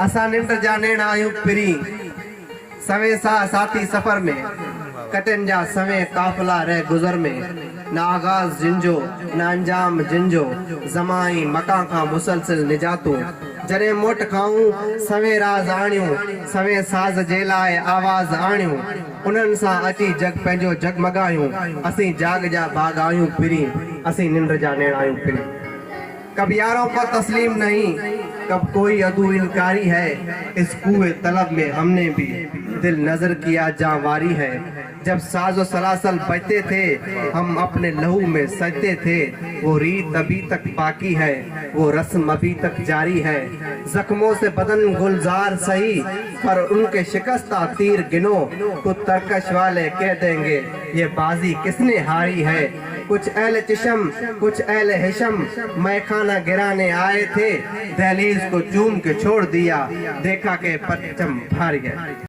असा निंड जाने आयु पिरी सवे सा साथी सफर में कटन जा सवे काफिला रह गुजर में ना आगाज जिंजो ना अंजाम जिंजो जमाई मका का मुसलसिल निजातू जरे मोट खाऊं सवे राज आणियूं सवे साज जेलाए आवाज आणियूं उन्हनि सां अची जग पंहिंजो जगमगायूं असीं जाग जा बाग आयूं फिरी असीं निंड जा नेण आयूं फिरी। कब यारों को तस्लीम नहीं कब कोई अदू इनकारी है इस कुएं तलब में हमने भी दिल नजर किया जावारी है। जब साजो सलासल बजते थे हम अपने लहू में सजते थे वो रीत अभी तक बाकी है वो रस्म अभी तक जारी है। जख्मों से बदन गुलजार सही पर उनके शिकस्ता तीर गिनो तो तरकश वाले कह देंगे ये बाजी किसने हारी है। कुछ अहले चिशम कुछ अहले हिशम मैखाना गिराने आए थे दहलीज को चूम के छोड़ दिया देखा के परचम भारी है।